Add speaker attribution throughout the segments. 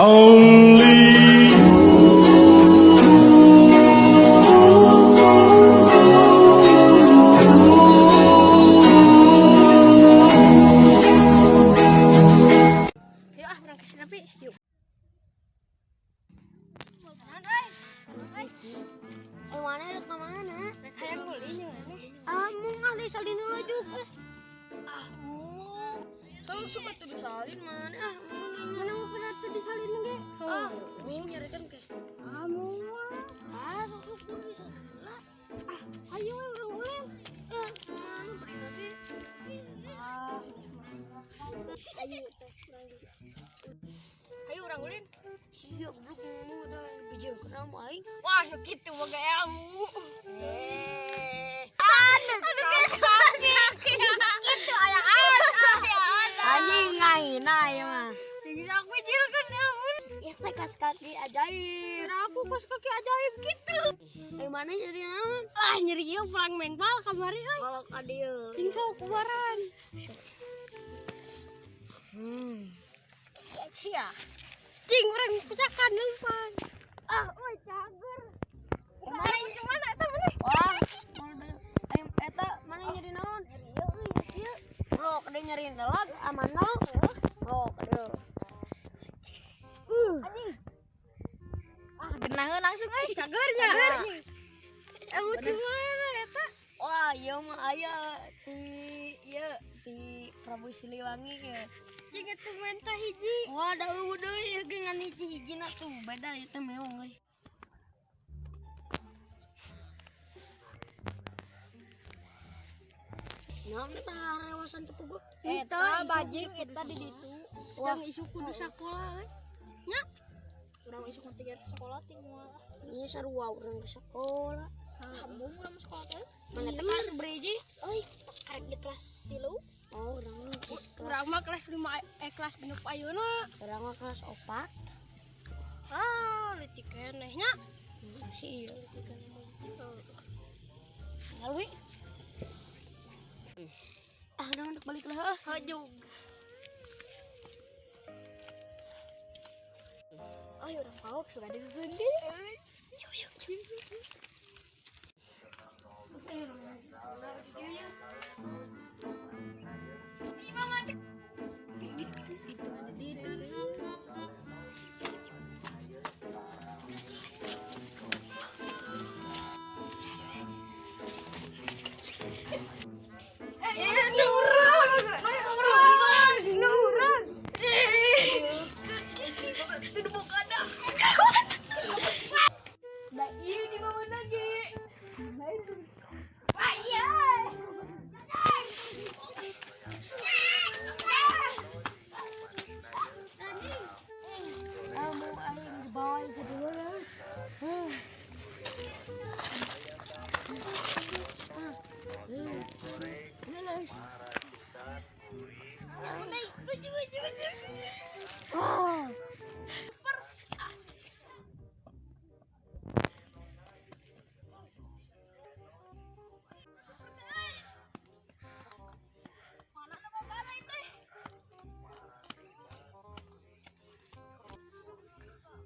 Speaker 1: Only
Speaker 2: yuk orang kasih napi yuk.
Speaker 3: Mana ada kemana?
Speaker 2: Rek hayang nguli mana?
Speaker 3: Amung ada salin dulu juga.
Speaker 2: So suka tuh disalin mana?
Speaker 3: Mana mau pernah tuh disalin ge?
Speaker 2: Ming nyarikan ke.
Speaker 3: Amung sok disalin lah. Ayo orang ulin.
Speaker 2: Mana beri lagi? Ayo orang ulin.
Speaker 3: Iya goblok ngomong udah bijil kenal mau aing.
Speaker 2: Wah, nu kitu boga ilmu.
Speaker 3: Itu ayaan. Anjing ngaina ya mah.
Speaker 2: Tinggi aku bijilkeun ilmu.
Speaker 3: Ya kas kaki ajaib.
Speaker 2: Aku kos kaki ajaib gitu.
Speaker 3: Mana nyari naon?
Speaker 2: Nyeri ieu pulang mental kamari euy.
Speaker 3: Kalau ka dieu.
Speaker 2: Ting sok kubaran. Sia. Cing urang pecahkan leupan. Oi cager. Mana eta mana?
Speaker 3: Wah, eta mana nyari naon? Ieu. Oh, kada nyari dalag amanal. Oh, kada. Anjing.
Speaker 2: Genaheun langsung euy cagernya. Ilmu di mana eta?
Speaker 3: Wah, ieu mah aya di Prabu Siliwangi ya.
Speaker 2: Cing eta mentah hiji.
Speaker 3: Wah, da deui ge ngan hiji-hijina tuh beda eta meong euy. Naon eta rewasan teu puguh?
Speaker 2: Eta bajing
Speaker 3: eta di ditu.
Speaker 2: yang isu kudu sakola euy. Nya,
Speaker 3: Urang isuk mah tiga sekolah ting moal. Ieu sarua urang ke sekolah.
Speaker 2: sambung urang sekolah teh.
Speaker 3: Mana teh kelas beriji? Euy, karek di kelas 3. Oh, urang kelas
Speaker 2: Urang mah kelas 5 kelas 6 ayeuna.
Speaker 3: urang mah kelas 4.
Speaker 2: Leutik keneh nya.
Speaker 3: Masih ieu leutik Ngalui. Udah balik lah.
Speaker 2: Hajug.
Speaker 3: Oh, urang pauk suka disusun ge. Yuk.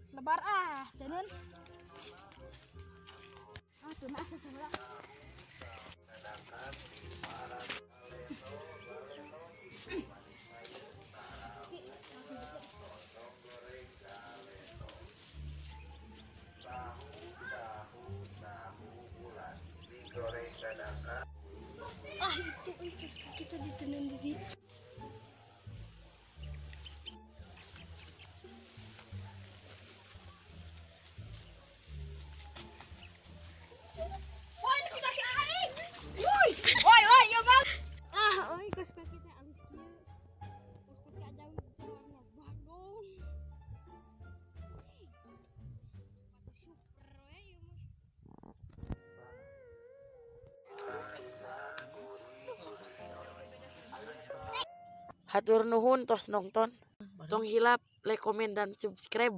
Speaker 2: Lebar tenan. Cenah sesebelah. Itu kita ditenan di situ.
Speaker 4: Hatur nuhun tos nonton. Tong hilap, like, komen, dan subscribe.